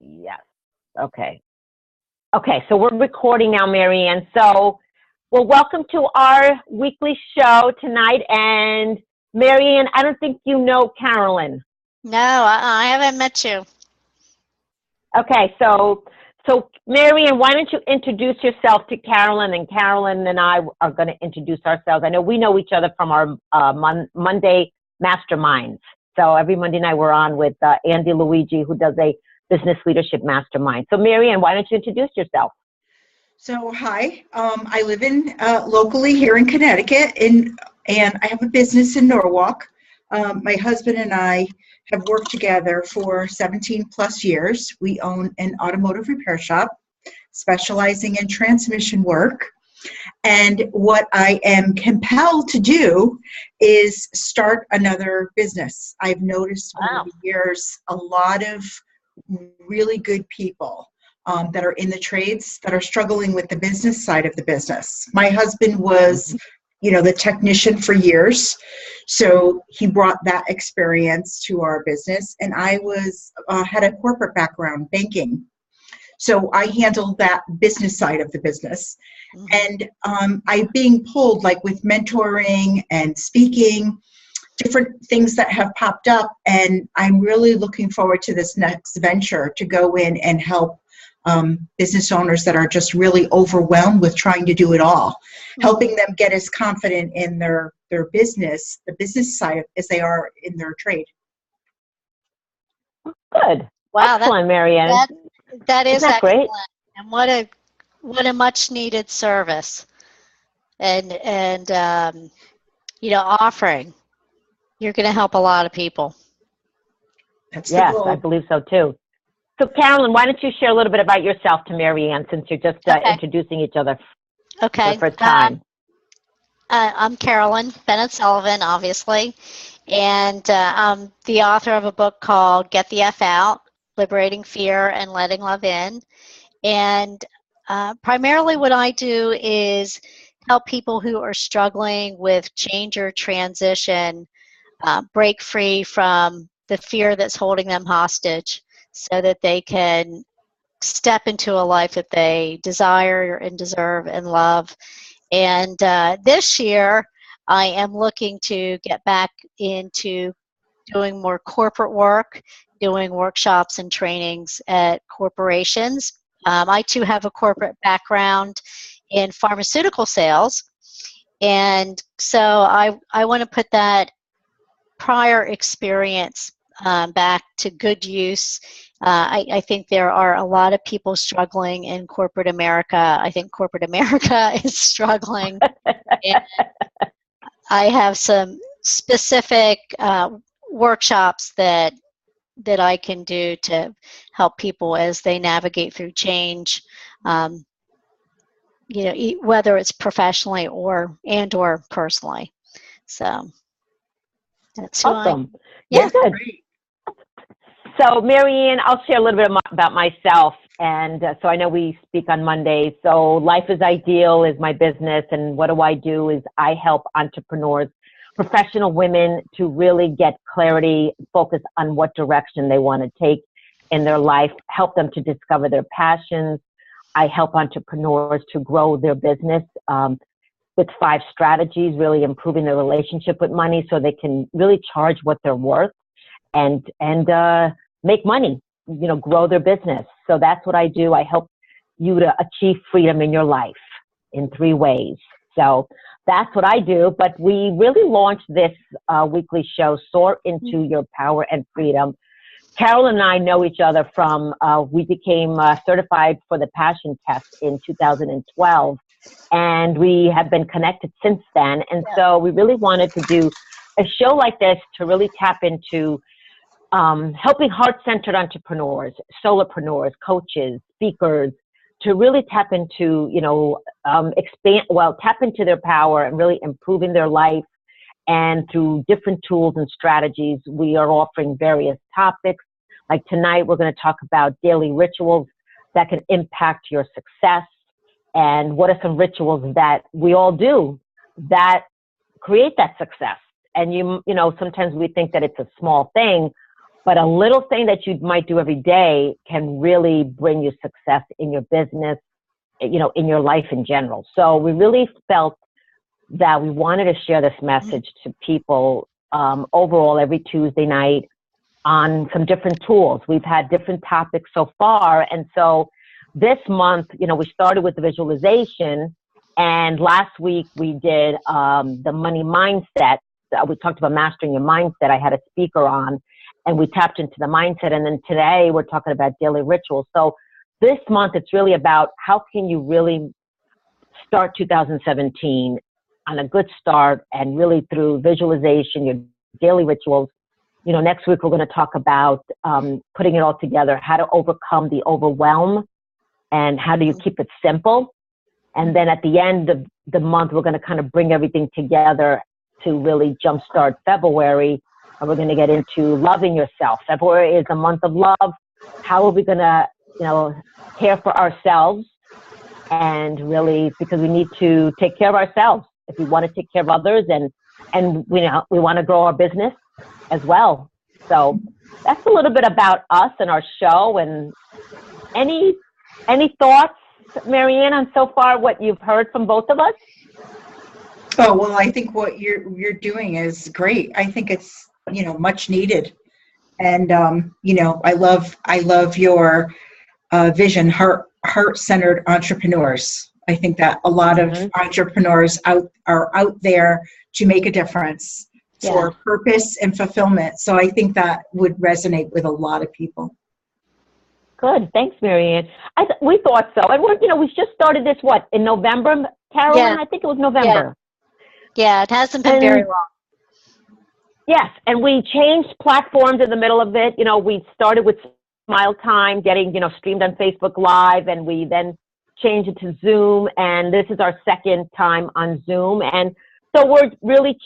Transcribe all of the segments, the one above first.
Yes. Okay. Okay, so we're recording now, Marianne. So, well, welcome to our weekly show tonight. And Marianne, I don't think you know Carolyn. No, I haven't met you. Okay, so Marianne, why don't you introduce yourself to Carolyn, and Carolyn and I are going to introduce ourselves. I know we know each other from our Monday masterminds. So every Monday night we're on with Andy Luigi, who does a business leadership mastermind. So Marianne, why don't you introduce yourself? So hi, I live in locally here in Connecticut, and I have a business in Norwalk. My husband and I have worked together for 17 plus years. We own an automotive repair shop specializing in transmission work. And what I am compelled to do is start another business. I've noticed over the years a lot of really good people that are in the trades that are struggling with the business side of the business. My husband was, the technician for years, so he brought that experience to our business. And I had a corporate background, banking, so I handled that business side of the business. And I'm being pulled, like with mentoring and speaking, different things that have popped up, and I'm really looking forward to this next venture to go in and help business owners that are just really overwhelmed with trying to do it all, helping them get as confident in their business, the business side, as they are in their trade. Good. Wow, excellent, Marianne. That is Isn't that excellent. Great? And what a much needed service, and offering. You're going to help a lot of people. That's yes, I believe so too. So, Carolyn, why don't you share a little bit about yourself to Marianne, since you're just introducing each other for the first time? I'm Carolyn Bennett Sullivan, obviously, and I'm the author of a book called Get the F Out, Liberating Fear and Letting Love In. And primarily what I do is help people who are struggling with change or transition break free from the fear that's holding them hostage, so that they can step into a life that they desire and deserve and love. And this year, I am looking to get back into doing more corporate work, doing workshops and trainings at corporations. I too have a corporate background in pharmaceutical sales. And so I want to put that prior experience back to good use. I think there are a lot of people struggling in corporate America. I think corporate America is struggling. And I have some specific workshops that I can do to help people as they navigate through change, whether it's professionally or personally. So that's who awesome. Yeah, good. So, Marianne, I'll share a little bit about myself. And so I know we speak on Mondays. So Life is Ideal is my business. And what I do is I help entrepreneurs, professional women, to really get clarity, focus on what direction they want to take in their life, help them to discover their passions. I help entrepreneurs to grow their business with 5 strategies, really improving their relationship with money so they can really charge what they're worth and make money, grow their business. So that's what I do. I help you to achieve freedom in your life in 3 ways. So that's what I do. But we really launched this weekly show, Soar Into Your Power and Freedom. Carol and I know each other from, we became certified for the Passion Test in 2012. And we have been connected since then. And so we really wanted to do a show like this to really tap into helping heart-centered entrepreneurs, solopreneurs, coaches, speakers, to really tap into, tap into their power and really improving their life. And through different tools and strategies, we are offering various topics. Like tonight, we're going to talk about daily rituals that can impact your success. And what are some rituals that we all do that create that success? And sometimes we think that it's a small thing, But a little thing that you might do every day can really bring you success in your business, you know, in your life in general. So we really felt that we wanted to share this message to people overall every Tuesday night on some different tools. We've had different topics so far. And so this month, you know, we started with the visualization, and last week we did the money mindset. We talked about mastering your mindset. I had a speaker on, and we tapped into the mindset. And then today we're talking about daily rituals. So this month it's really about how can you really start 2017 on a good start, and really through visualization, your daily rituals. You know, next week we're going to talk about putting it all together, how to overcome the overwhelm, and how do you keep it simple. And then at the end of the month, we're going to kind of bring everything together to really jumpstart February. And we're going to get into loving yourself. February is a month of love. How are we going to, you know, care for ourselves? And really, because we need to take care of ourselves if we want to take care of others, and we know we want to grow our business as well. So that's a little bit about us and our show. And any thoughts, Marianne, on so far what you've heard from both of us? Oh, well, I think what you're doing is great. I think it's, you know, much needed. And, you know, I love your vision, heart-centered entrepreneurs. I think that a lot of entrepreneurs are out there to make a difference for purpose and fulfillment. So I think that would resonate with a lot of people. Good. Thanks, Marianne. We thought so. And we just started this, in November, Carolyn? Yeah. I think it was November. Yeah, it hasn't been very long. Yes, and we changed platforms in the middle of it. You know, we started with Smile Time, getting, streamed on Facebook Live, and we then changed it to Zoom, and this is our second time on Zoom. And so we're really,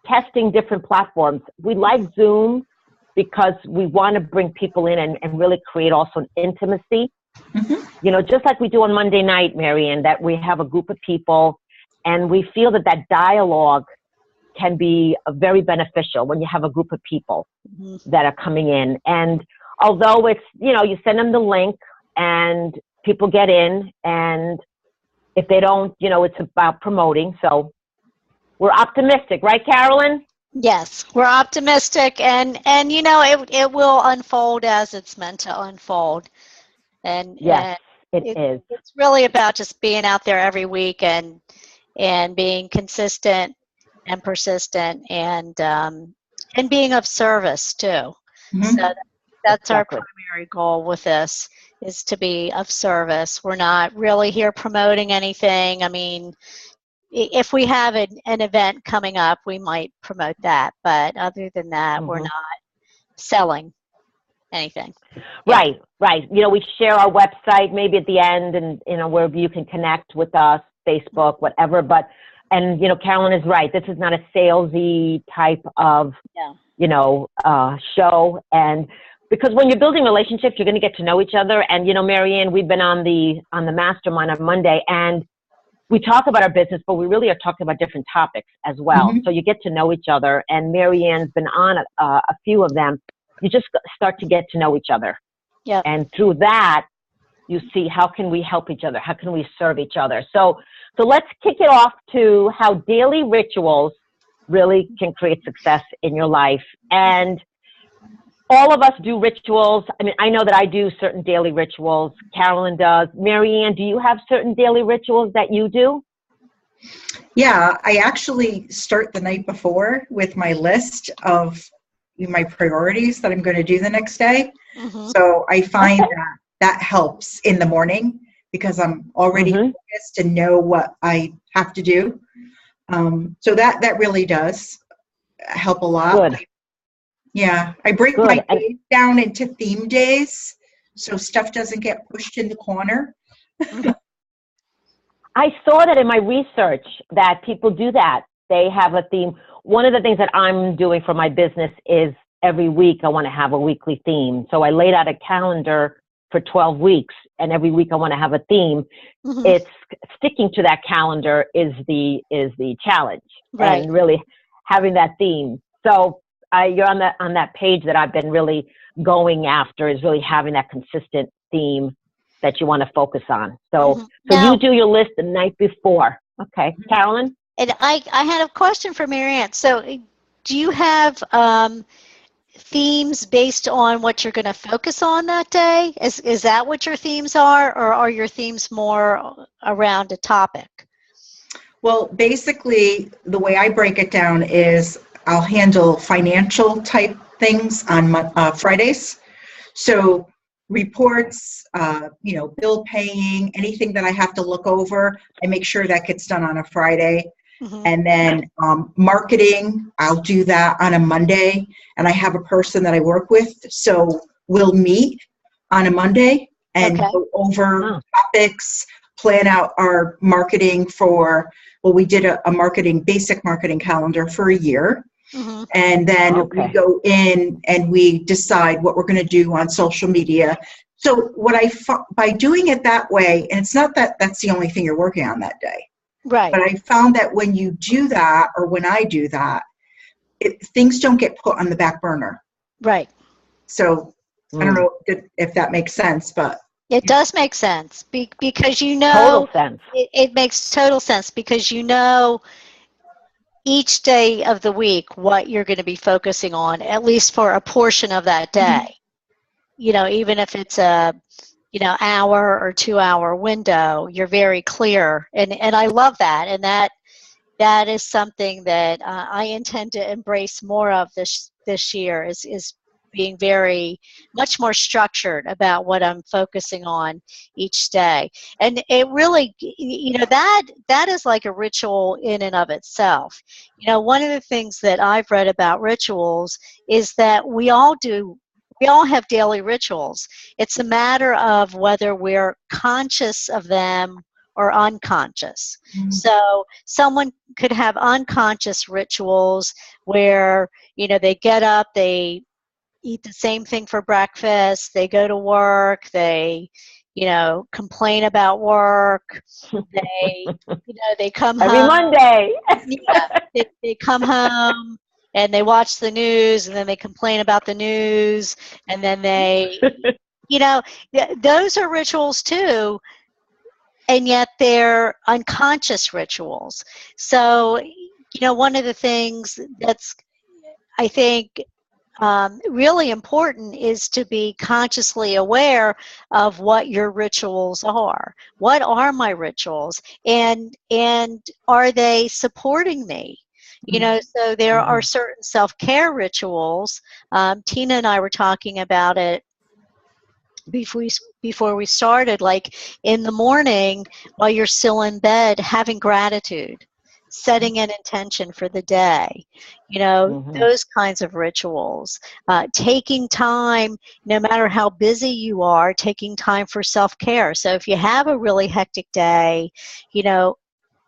testing different platforms. We like Zoom because we want to bring people in and really create also an intimacy. Mm-hmm. Just like we do on Monday night, Marianne, that we have a group of people, and we feel that dialogue can be very beneficial when you have a group of people that are coming in. And although it's, you send them the link and people get in, and if they don't, it's about promoting. So we're optimistic, right, Carolyn? Yes, we're optimistic, and it will unfold as it's meant to unfold. And yes, it is. It's really about just being out there every week and being consistent and persistent, and being of service too. Mm-hmm. So that's our primary goal with this, is to be of service. We're not really here promoting anything. I mean, if we have an event coming up, we might promote that. But other than that, we're not selling anything. Right, right. We share our website maybe at the end, and, where you can connect with us, Facebook, whatever. But, and, Carolyn is right. This is not a salesy type of, show. And because when you're building relationships, you're going to get to know each other. And, Marianne, we've been on the mastermind on Monday, and we talk about our business, but we really are talking about different topics as well. Mm-hmm. So you get to know each other, and Marianne's been on a few of them. You just start to get to know each other. Yeah. And through that, you see, how can we help each other? How can we serve each other? So let's kick it off to how daily rituals really can create success in your life. And all of us do rituals. I mean, I know that I do certain daily rituals. Carolyn does. Marianne, do you have certain daily rituals that you do? Yeah, I actually start the night before with my list of my priorities that I'm going to do the next day. Mm-hmm. So I find that helps in the morning, because I'm already focused and know what I have to do. So that really does help a lot. Good. Yeah, I break my days down into theme days, so stuff doesn't get pushed in the corner. I saw that in my research that people do that. They have a theme. One of the things that I'm doing for my business is every week I want to have a weekly theme. So I laid out a calendar for 12 weeks, and every week I want to have a theme. Mm-hmm. It's sticking to that calendar is the challenge, right? And really having that theme. So you're on that page that I've been really going after, is really having that consistent theme that you want to focus on. So, so Now, you do your list the night before. Okay, Carolyn? and I had a question for Marianne. So do you have themes based on what you're going to focus on that day? Is that what your themes are, or are your themes more around a topic? Well, basically, the way I break it down is I'll handle financial type things on Fridays. So reports, bill paying, anything that I have to look over, I make sure that gets done on a Friday. And then marketing, I'll do that on a Monday. And I have a person that I work with, so we'll meet on a Monday and go over topics, plan out our marketing for, well, we did a basic marketing calendar for a year. And then we go in and we decide what we're going to do on social media. So by doing it that way, and it's not that that's the only thing you're working on that day. Right. But I found that when you do that, or when I do that, things don't get put on the back burner. Right. So I don't know if that makes sense, but. It does make sense because Total sense. It makes total sense because each day of the week what you're going to be focusing on, at least for a portion of that day. Even if it's a hour or 2 hour window, you're very clear, and I love that, and that is something that I intend to embrace more of this year is being very much more structured about what I'm focusing on each day. And it really, that is like a ritual in and of itself. One of the things that I've read about rituals is that we all have daily rituals. It's a matter of whether we're conscious of them or unconscious. So someone could have unconscious rituals where, they get up, they eat the same thing for breakfast, they go to work, they complain about work, they come home every Monday. they come home and they watch the news, and then they complain about the news, and then they those are rituals too, and yet they're unconscious rituals. So one of the things that's, I think, really important is to be consciously aware of what your rituals are. What are my rituals, and are they supporting me? So there are certain self-care rituals. Tina and I were talking about it before we started, like in the morning while you're still in bed, having gratitude, setting an intention for the day, those kinds of rituals, taking time, no matter how busy you are, taking time for self-care. So if you have a really hectic day,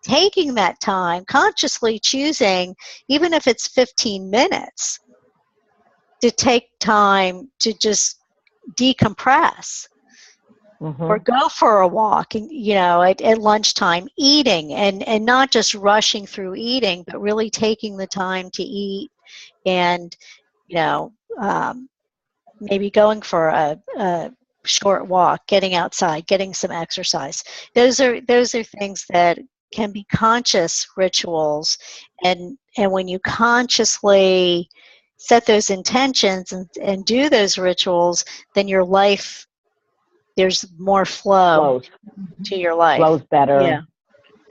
taking that time, consciously choosing, even if it's 15 minutes, to take time to just decompress. Or go for a walk, at lunchtime, eating, and not just rushing through eating, but really taking the time to eat, and maybe going for a short walk, getting outside, getting some exercise. Those are things that can be conscious rituals, and when you consciously set those intentions and do those rituals, then your life, there's more flow to your life. Flows better. Yeah.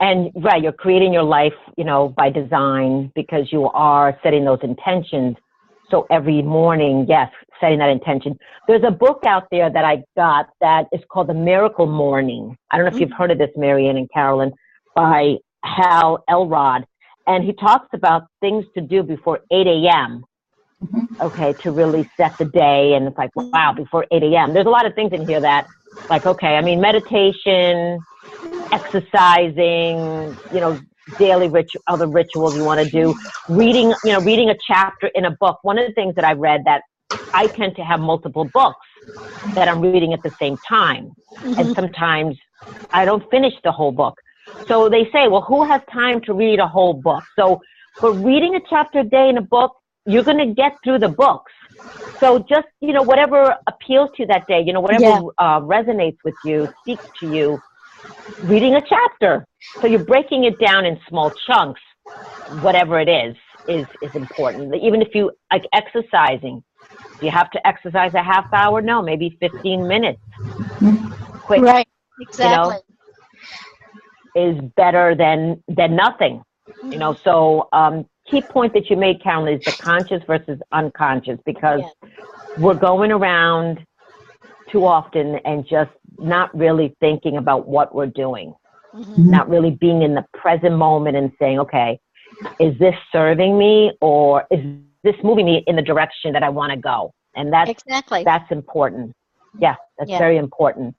And you're creating your life, by design, because you are setting those intentions. So every morning, yes, setting that intention. There's a book out there that I got that is called The Miracle Morning. I don't know if you've heard of this, Marianne and Carolyn, by Hal Elrod. And he talks about things to do before 8 a.m., to really set the day. And it's like, wow, before 8 a.m. There's a lot of things in here that, meditation, exercising, daily other rituals you want to do, reading a chapter in a book. One of the things that I read, that I tend to have multiple books that I'm reading at the same time. And sometimes I don't finish the whole book. So they say, well, who has time to read a whole book? So for reading a chapter a day in a book, you're going to get through the books. So just, whatever appeals to you that day, whatever resonates with you, speaks to you, reading a chapter. So you're breaking it down in small chunks, whatever it is important. Even if you, like exercising, do you have to exercise a half hour? No, maybe 15 minutes. Quick, right, exactly. Is better than nothing. So key point that you made, Carolyn, is the conscious versus unconscious, because we're going around too often and just not really thinking about what we're doing, not really being in the present moment and saying, okay, is this serving me, or is this moving me in the direction that I want to go? And that's important. Yeah, that's very important.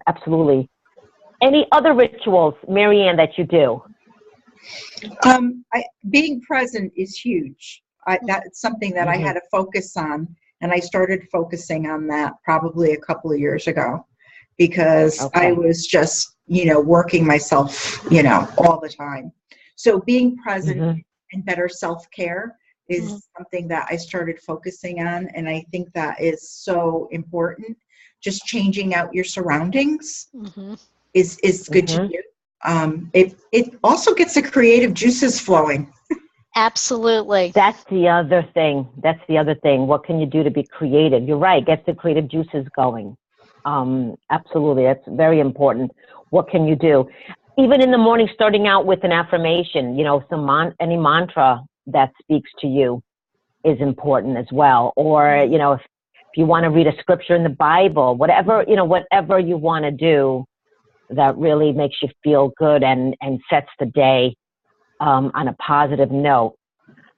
Absolutely. Any other rituals, Marianne, that you do? Being present is huge. That's something that I had to focus on, and I started focusing on that probably a couple of years ago, because I was just, working myself, all the time. So being present and better self-care is something that I started focusing on, and I think that is so important. Just changing out your surroundings is good to do. It also gets the creative juices flowing. Absolutely. That's the other thing. What can you do to be creative? You're right. Gets the creative juices going. Absolutely. That's very important. What can you do? Even in the morning, starting out with an affirmation, any mantra that speaks to you is important as well. Or, if you want to read a scripture in the Bible, whatever you want to do that really makes you feel good and sets the day on a positive note.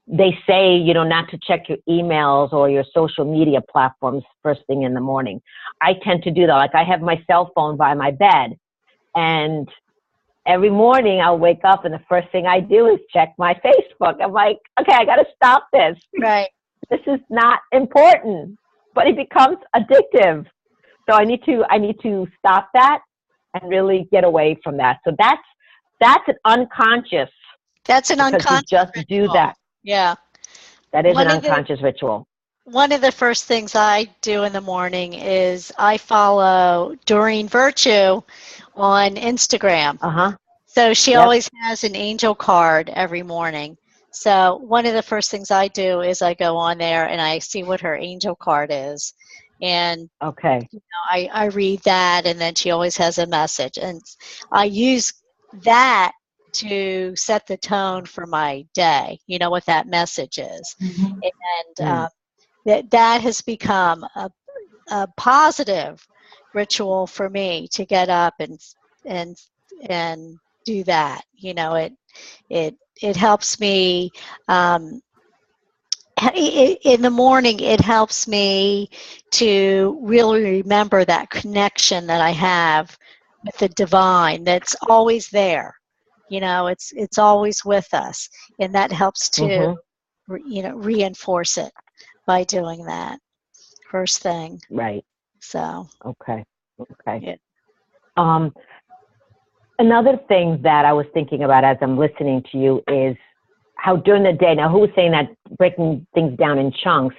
They say, not to check your emails or your social media platforms first thing in the morning. I tend to do that. Like, I have my cell phone by my bed, and every morning I'll wake up and the first thing I do is check my Facebook. I'm like, okay, I got to stop this. Right. This is not important, but it becomes addictive. So I need to stop that and really get away from that. So that's an unconscious. That's an unconscious you just ritual. Do that. Yeah. That is an unconscious ritual. One of the first things I do in the morning is I follow Doreen Virtue on Instagram. So she always has an angel card every morning. So one of the first things I do is I go on there and I see what her angel card is. And I read that, and then she always has a message. And I use that to set the tone for my day, what that message is. And that has become a positive ritual for me to get up and do that. It helps me in the morning. It helps me to really remember that connection that I have with the divine that's always there. It's always with us, and that helps to reinforce it by doing that first thing. Right. So. Okay. Yeah. Another thing that I was thinking about as I'm listening to you is how during the day, now who was saying that breaking things down in chunks,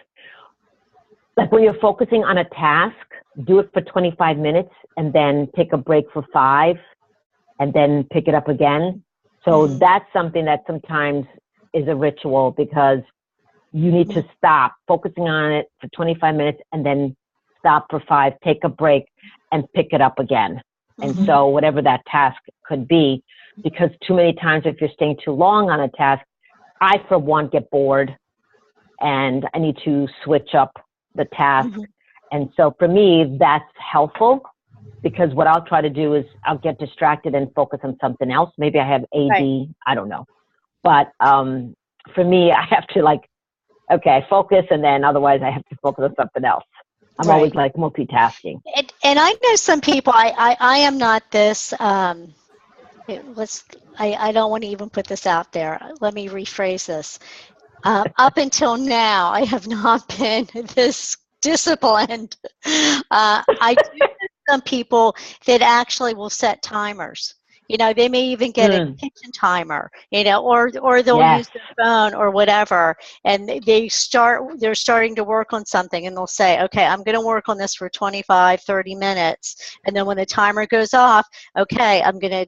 like when you're focusing on a task, do it for 25 minutes and then take a break for 5 and then pick it up again. So that's something that sometimes is a ritual, because you need to stop focusing on it for 25 minutes and then stop for 5, take a break and pick it up again. And so whatever that task could be, because too many times if you're staying too long on a task, I, for one, get bored and I need to switch up the task. And so for me, that's helpful, because what I'll try to do is I'll get distracted and focus on something else. Maybe I have AD, I don't know. But for me, I have to focus, and then otherwise I have to focus on something else. I'm always multitasking. And I know some people, I am not this, I don't want to even put this out there. Let me rephrase this. Up until now, I have not been this disciplined. I do know some people that actually will set timers, They may even get a kitchen timer, or they'll Yes. use their phone or whatever, and they're starting to work on something, and they'll say, okay, I'm going to work on this for 25, 30 minutes. And then when the timer goes off, okay, I'm going to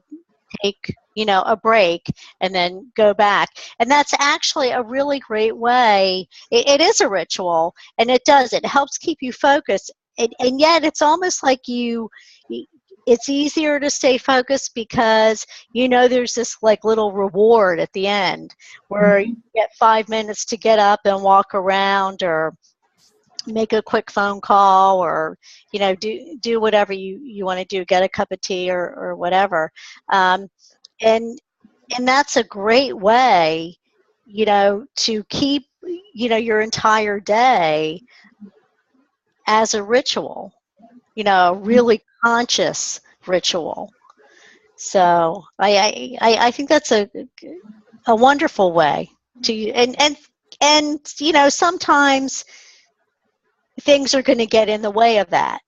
take, a break and then go back. And that's actually a really great way. It is a ritual, and it helps keep you focused. And yet it's almost like it's easier to stay focused because there's this like little reward at the end where you get 5 minutes to get up and walk around or make a quick phone call or do whatever you want to do, get a cup of tea or whatever, and that's a great way to keep your entire day as a ritual, a really conscious ritual. So I think that's a wonderful way to, and sometimes things are going to get in the way of that.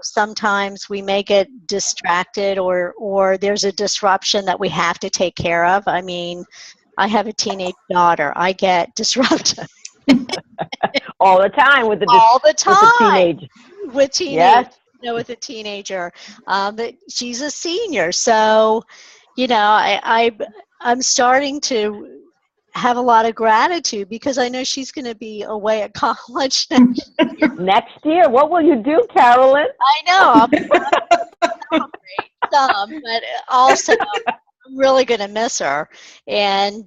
Sometimes we may get distracted or there's a disruption that we have to take care of. I mean, I have a teenage daughter. I get disrupted. All the time with the teenage. With teenage, yes. With a teenager. But she's a senior, so I'm starting to have a lot of gratitude because I know she's going to be away at college next year. Next year? What will you do, Carolyn? I know. I'll celebrate some, but also I'm really going to miss her. And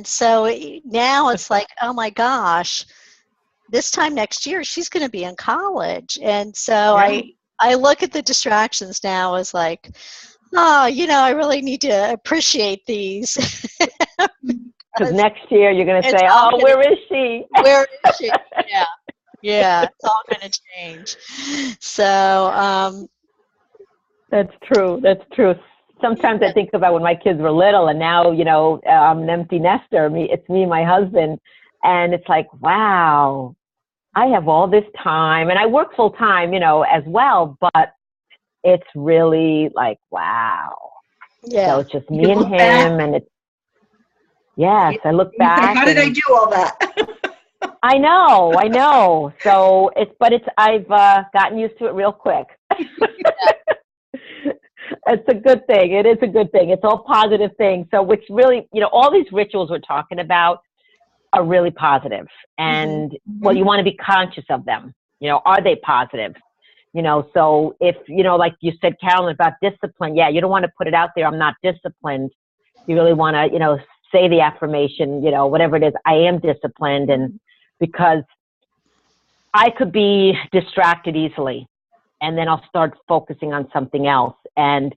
so now it's like, oh my gosh, this time next year she's going to be in college. And so I look at the distractions now as like, oh, I really need to appreciate these. Because next year you're going to say, oh, where is she? Where is she? Yeah, it's all going to change. So that's true. Sometimes I think about when my kids were little, and now I'm an empty nester. It's me and my husband, and it's like, wow, I have all this time, and I work full time, as well. But it's really like, wow. Yeah. So it's just me and him, and it's. Yes, I look back. How did I do all that? I know. So I've gotten used to it real quick. It's a good thing. It is a good thing. It's all positive things. So which really, all these rituals we're talking about are really positive. And well, you want to be conscious of them. Are they positive? So if, like you said, Carolyn, about discipline, you don't want to put it out there, I'm not disciplined. You really want to, say the affirmation, whatever it is, I am disciplined. And because I could be distracted easily, and then I'll start focusing on something else. And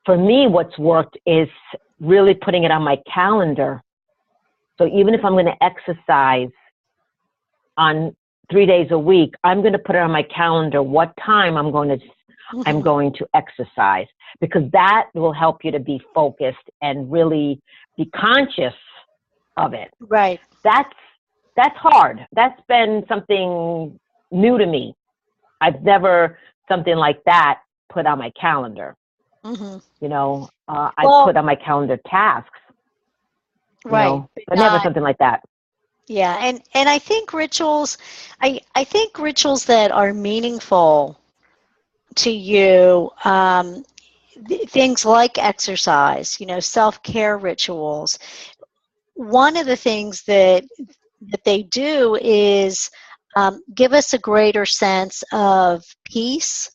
for me, what's worked is really putting it on my calendar. So even if I'm going to exercise on 3 days a week, I'm going to put it on my calendar what time I'm going to exercise, because that will help you to be focused and really be conscious of it. Right. That's hard. That's been something new to me. I've never something like that put on my calendar. I put on my calendar tasks. Right. But never something like that. Yeah, and I think rituals, I think rituals that are meaningful to you, things like exercise, self-care rituals. One of the things that they do is give us a greater sense of peace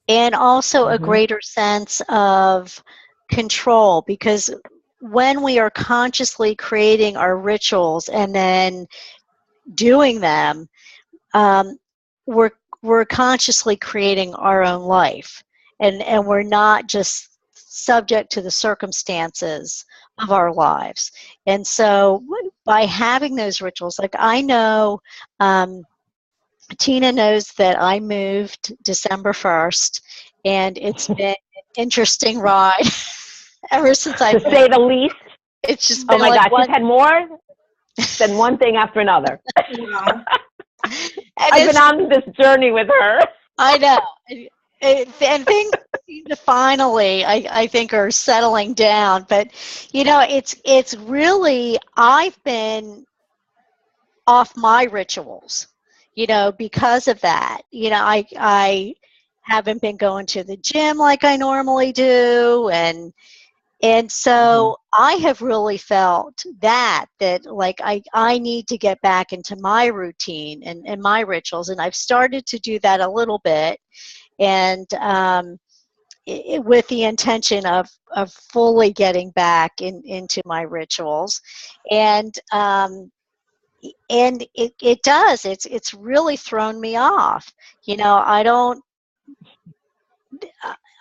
and also a greater sense of control, because when we are consciously creating our rituals and then doing them, we're consciously creating our own life, and we're not just subject to the circumstances of our lives. And so by having those rituals, like I know Tina knows that I moved December 1st, and it's been an interesting ride ever since I moved. To say the least. It's just been she's had more than one thing after another. Wow. I've been on this journey with her. I know. And things, seem to finally, I think, are settling down. But, it's really, I've been off my rituals, because of that. I haven't been going to the gym like I normally do, and so I have really felt that like I need to get back into my routine and my rituals, and I've started to do that a little bit, and with the intention of fully getting back into my rituals, and it does. It's really thrown me off.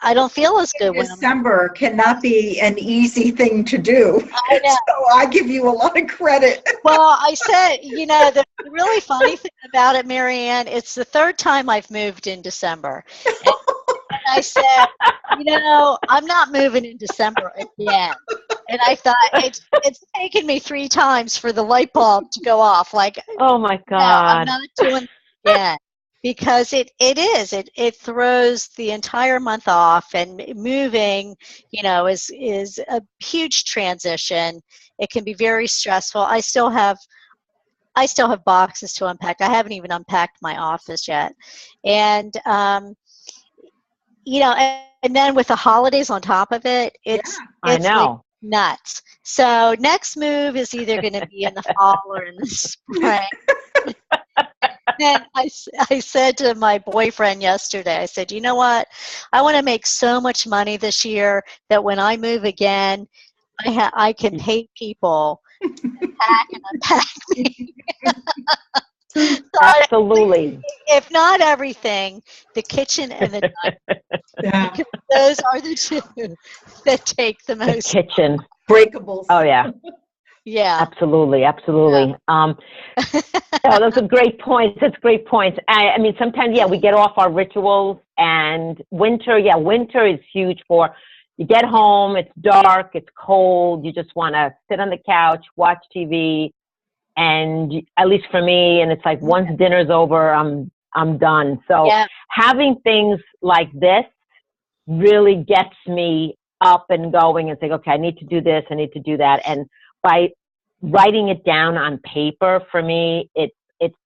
I don't feel as good when December cannot be an easy thing to do. I know. So I give you a lot of credit. Well, I said, the really funny thing about it, Marianne, it's the third time I've moved in December. And I said, I'm not moving in December again. And I thought, it's taken me 3 times for the light bulb to go off. Like, Oh my no, I'm God. not doing it again. Because it throws the entire month off, and moving, is a huge transition. It can be very stressful. I still have boxes to unpack. I haven't even unpacked my office yet, and and then with the holidays on top of it, it's I know. like nuts. So next move is either going to be in the fall or in the spring. And I said to my boyfriend yesterday, I said, you know what? I want to make so much money this year that when I move again, I can pay people to pack and unpack me. Absolutely. If not everything, the kitchen and the dining Yeah. room, those are the 2 that take the The most. kitchen. Breakables. Oh yeah. Yeah. Absolutely. No, those are great points. That's great points. I mean, sometimes, we get off our rituals, and winter is huge you get home, it's dark, it's cold, you just want to sit on the couch, watch TV, and at least for me, and it's like once dinner's over, I'm done. So having things like this really gets me up and going and saying, okay, I need to do this, I need to do that. And by writing it down on paper, for me, it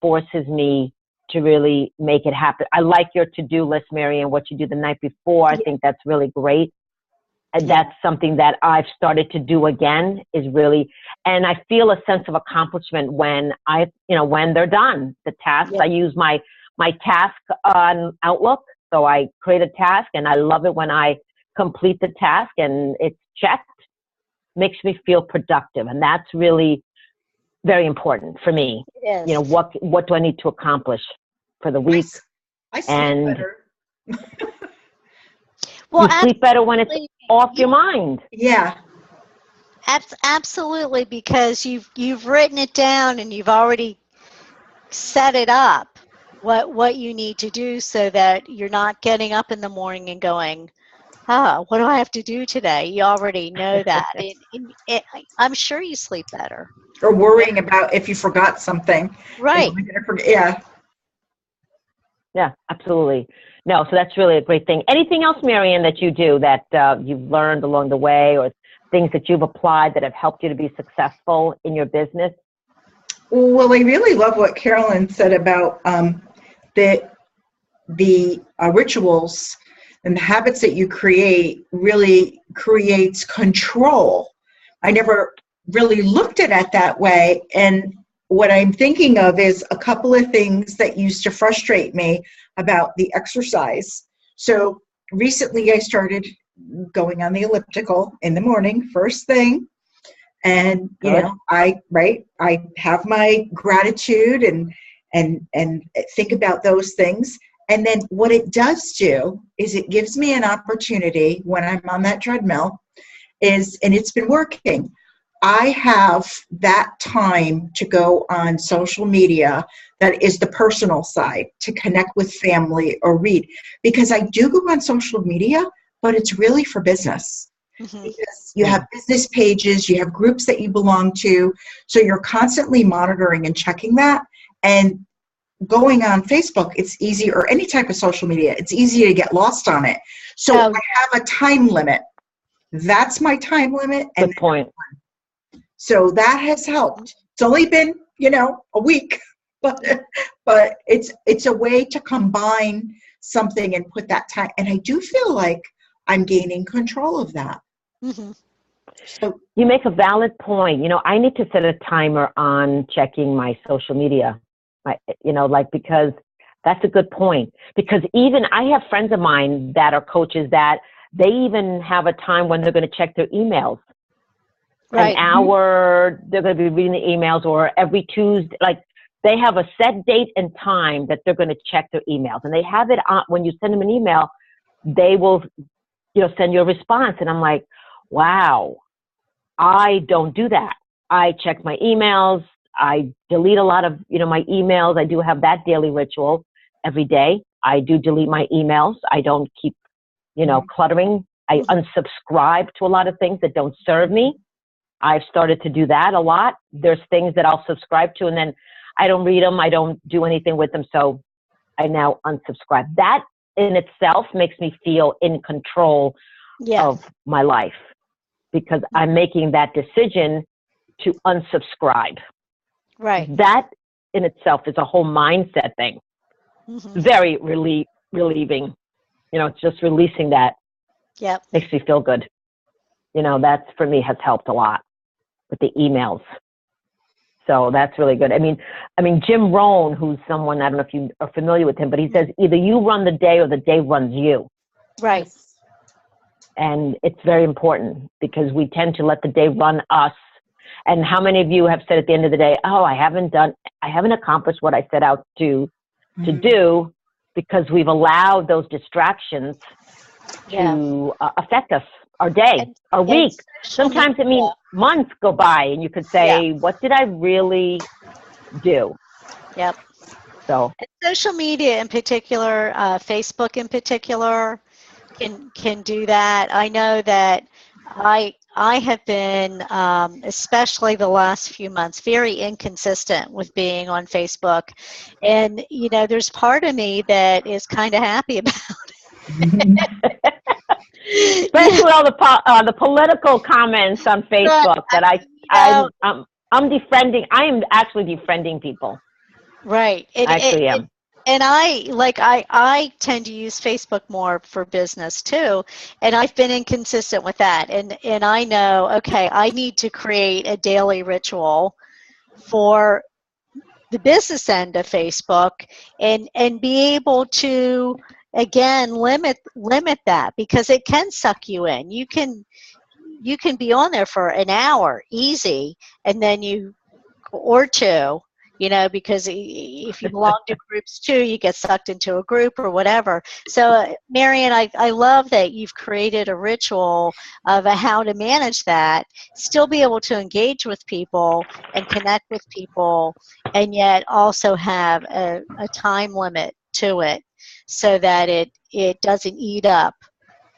forces me to really make it happen. I like your to-do list, Mary, and what you do the night before. I think that's really great. And that's something that I've started to do again, is really, and I feel a sense of accomplishment when when they're done. The tasks, I use my task on Outlook. So I create a task, and I love it when I complete the task and it's checked. Makes me feel productive, and that's really very important for me. It is. What do I need to accomplish for the week? I sleep better. Well, you sleep better when it's off your mind. Yeah. Absolutely, because you've written it down and you've already set it up what you need to do, so that you're not getting up in the morning and going, what do I have to do today? You already know that. I'm sure you sleep better. Or worrying about if you forgot something. Right. Yeah. Yeah, absolutely. No, so that's really a great thing. Anything else, Marianne, that you do that you've learned along the way, or things that you've applied that have helped you to be successful in your business? Well, I really love what Carolyn said about the rituals and the habits that you create really creates control. I never really looked at it that way. And what I'm thinking of is a couple of things that used to frustrate me about the exercise. So recently I started going on the elliptical in the morning, first thing. And, I have my gratitude and think about those things. And then what it does do is it gives me an opportunity when I'm on that treadmill and it's been working. I have that time to go on social media that is the personal side, to connect with family or read. Because I do go on social media, but it's really for business. Mm-hmm. Because you have business pages, you have groups that you belong to. So you're constantly monitoring and checking that. And going on Facebook, it's easy, or any type of social media, it's easy to get lost on it. So Oh. I have a time limit. That's my time limit. And Good point. so that has helped. It's only been, a week, but it's a way to combine something and put that time. And I do feel like I'm gaining control of that. Mm-hmm. So You make a valid point. I need to set a timer on checking my social media. Because that's a good point. Because even I have friends of mine that are coaches that they even have a time when they're going to check their emails. Right. An hour, they're going to be reading the emails, or every Tuesday, they have a set date and time that they're going to check their emails. And they have it on, when you send them an email, they will, send you a response. And I'm like, wow, I don't do that. I check my emails. I delete a lot of, my emails. I do have that daily ritual every day. I do delete my emails. I don't keep, cluttering. I unsubscribe to a lot of things that don't serve me. I've started to do that a lot. There's things that I'll subscribe to and then I don't read them. I don't do anything with them. So I now unsubscribe. That in itself makes me feel in control of my life because I'm making that decision to unsubscribe. Right. That in itself is a whole mindset thing. Mm-hmm. Very relieving. It's just releasing that. Yep. Makes me feel good. That's for me has helped a lot with the emails. So that's really good. I mean, Jim Rohn, who's someone, I don't know if you are familiar with him, but he says either you run the day or the day runs you. Right. And it's very important because we tend to let the day run us. And how many of you have said at the end of the day, oh, I haven't accomplished what I set out to do because we've allowed those distractions to affect us, our day, our week. Sometimes it means months go by and you could say, what did I really do? Yep. So and social media in particular, Facebook in particular, can do that. I know that I have been, especially the last few months, very inconsistent with being on Facebook. And, there's part of me that is kind of happy about it. Especially with all the political comments on Facebook that I'm defriending. I am actually defriending people. Right. I actually am. And I tend to use Facebook more for business too, and I've been inconsistent with that. And I know, okay, I need to create a daily ritual for the business end of Facebook, and be able to again limit that because it can suck you in. You can be on there for an hour easy, and then or two. Because if you belong to groups too, you get sucked into a group or whatever. So, Marian, I love that you've created a ritual of how to manage that, still be able to engage with people and connect with people, and yet also have a time limit to it so that it doesn't eat up,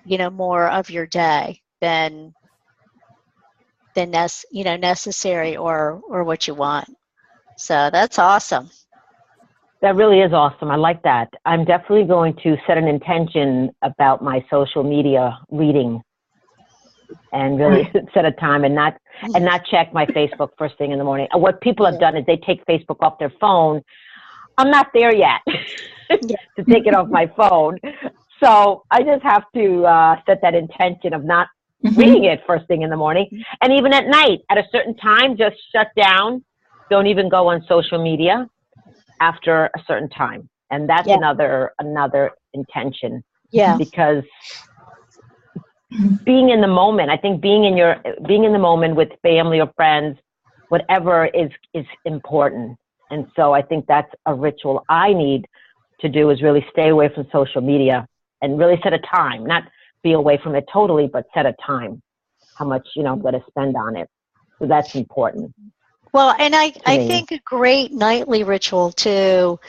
more of your day than necessary or what you want. So that's awesome. That really is awesome. I like that. I'm definitely going to set an intention about my social media reading and really set a time and not check my Facebook first thing in the morning. What people have done is they take Facebook off their phone. I'm not there yet to take it off my phone. So I just have to set that intention of not reading it first thing in the morning. And even at night, at a certain time, just shut down. Don't even go on social media after a certain time. And that's another intention. Yeah. Because being in the moment, I think being in the moment with family or friends, whatever is important. And so I think that's a ritual I need to do is really stay away from social media and really set a time, not be away from it totally, but set a time, how much, I'm going to spend on it. So that's important. Well, and I think a great nightly ritual too,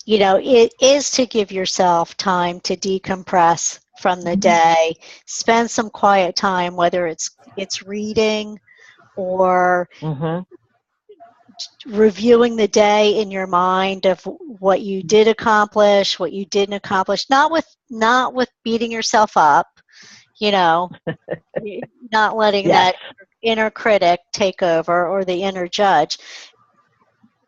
it is to give yourself time to decompress from the day, spend some quiet time, whether it's reading or reviewing the day in your mind of what you did accomplish, what you didn't accomplish, not with beating yourself up, you know, not letting Yes. that inner critic take over or the inner judge,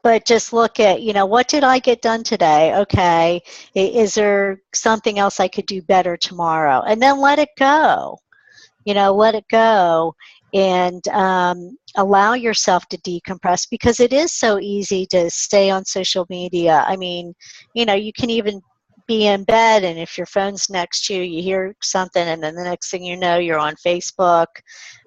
but just look at, you know, what did I get done today? Okay, is there something else I could do better tomorrow? And then let it go. You know, let it go, and allow yourself to decompress, because it is so easy to stay on social media. I mean, you know, you can even be in bed, and if your phone's next to you, you hear something, and then the next thing you know, you're on Facebook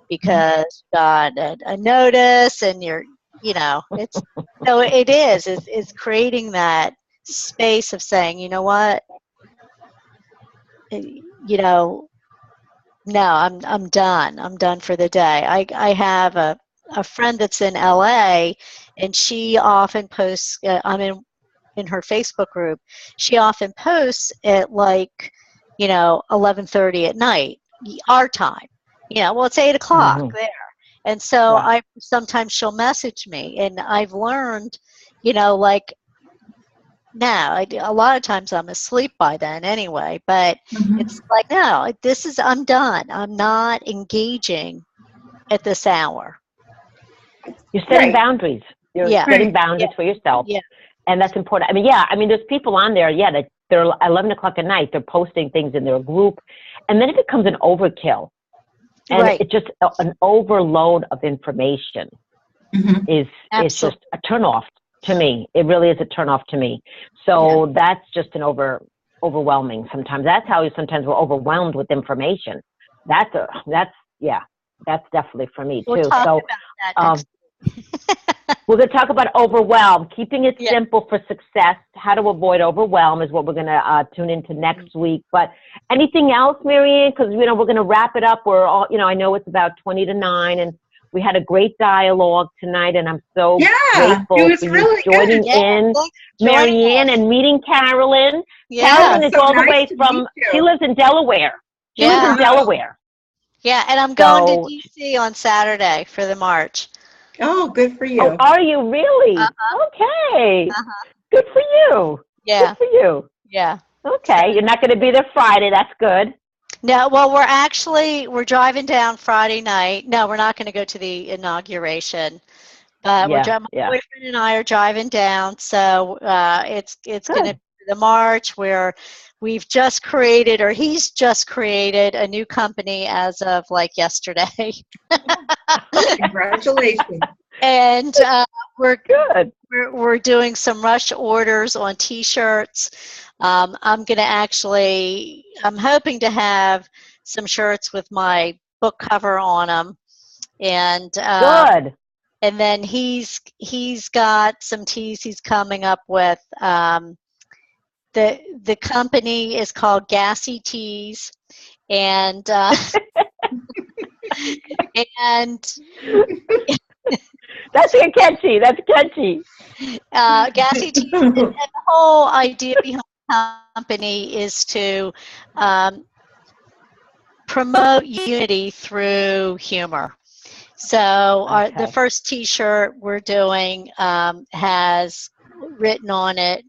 because you got a notice, and you're, you know, it's so it's creating that space of saying, you know what, you know, no, I'm done. I'm done for the day. I have a friend that's in LA, and she often posts. I'm in her Facebook group. She often posts at like, you know, 11:30 at night, our time. You know, well, it's 8 o'clock Mhm. there, and so Yeah. sometimes she'll message me, and I've learned, you know, like, no, a lot of times I'm asleep by then anyway, but it's like, no, I'm done. I'm not engaging at this hour. You're setting Right. boundaries. You're Yeah. setting Right. boundaries Yeah. for yourself. Yeah. And that's important. I mean, yeah, I mean, there's people on there, yeah, that they're 11 o'clock at night, they're posting things in their group, and then it becomes an overkill. And Right. it's just an overload of information Mhm. is just Absolutely. a turnoff to me. It really is a turnoff to me. So that's just an overwhelming sometimes. That's how sometimes we're overwhelmed with information. That's definitely for me We'll too. talk So about that next. we're going to talk about overwhelm, keeping it Yeah. simple for success. How to avoid overwhelm is what we're going to tune into next week. But anything else, Marianne? Because you know we're going to wrap it up. We're all, you know, I know it's about 20 to 9, and we had a great dialogue tonight, and I'm so grateful it was for you really joining good. Yeah. in, Thanks for joining Marianne, us. and meeting Carolyn. Yeah. Carolyn is So all the nice way to from. meet She you. lives in Delaware. She lives in Yeah. Delaware. Yeah. And I'm going to So, DC on Saturday for the march. Oh, good for oh, you. are you really? Uh-huh. Okay. Uh-huh. Good for you. Yeah. Good for you. Yeah. Okay, you're not going to be there Friday. That's good. No, well, we're driving down Friday night. No, we're not going to go to the inauguration, but we're Yeah, driving. My yeah. boyfriend and I are driving down, so it's going to Good. be the march where we've just created, or he's just created, a new company as of like yesterday, Congratulations. and we're Good. we're doing some rush orders on T-shirts. I'm hoping to have some shirts with my book cover on them, and Good. then he's got some tees he's coming up with. The company is called Gassy Tees, and and That's catchy. That's catchy. Gassy Tees, and the whole idea behind the company is to promote unity through humor. So the Okay. first T-shirt we're doing has written on it,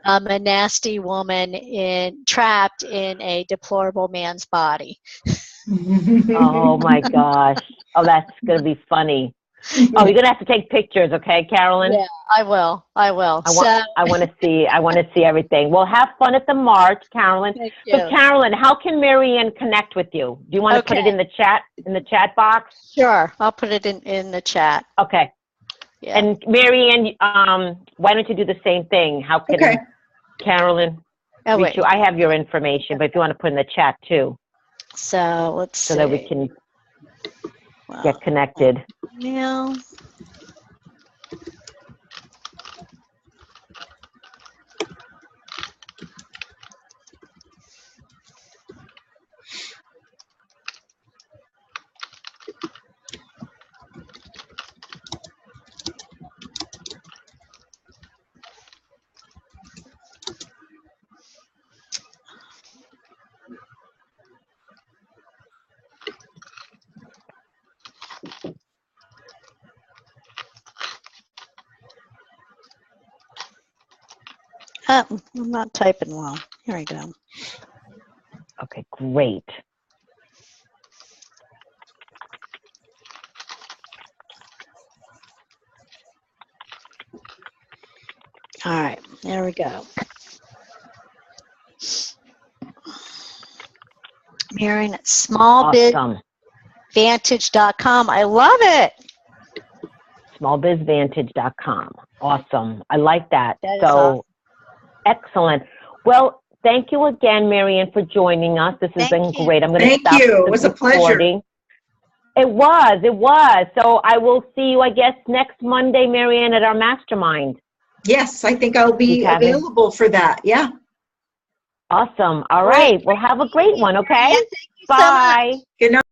"I'm a nasty woman trapped in a deplorable man's body." Oh my gosh. Oh, that's going to be funny. Oh, you're going to have to take pictures, okay, Carolyn? Yeah, I will. I will. I want to see everything. Well, have fun at the march, Carolyn. Thank So, you. Carolyn, how can Marianne connect with you? Do you want to put it Okay. in the chat box? Sure, I'll put it in the chat. Okay. Yeah. And Marianne, why don't you do the same thing? How can Okay. Carolyn Oh reach wait. you? I have your information, but if you want to put in the chat too, So let's so see. that we can Well, get connected. email. Oh, I'm not typing well. Here we go. Okay, great. All right, there we go. Marion at Awesome. smallbizvantage.com. I love it. Smallbizvantage.com. Awesome. I like that. That is So awesome. excellent. Well, thank you again, Marianne, for joining us. This has Thank been you. great. I'm going to Thank stop you. the It was a pleasure. recording. It was. So I will see you, I guess, next Monday, Marianne, at our mastermind. Yes, I think I'll be Keep having- available for that. Yeah. Awesome. All right. Well, have a great one, okay? Thank you so much. Bye. Good night.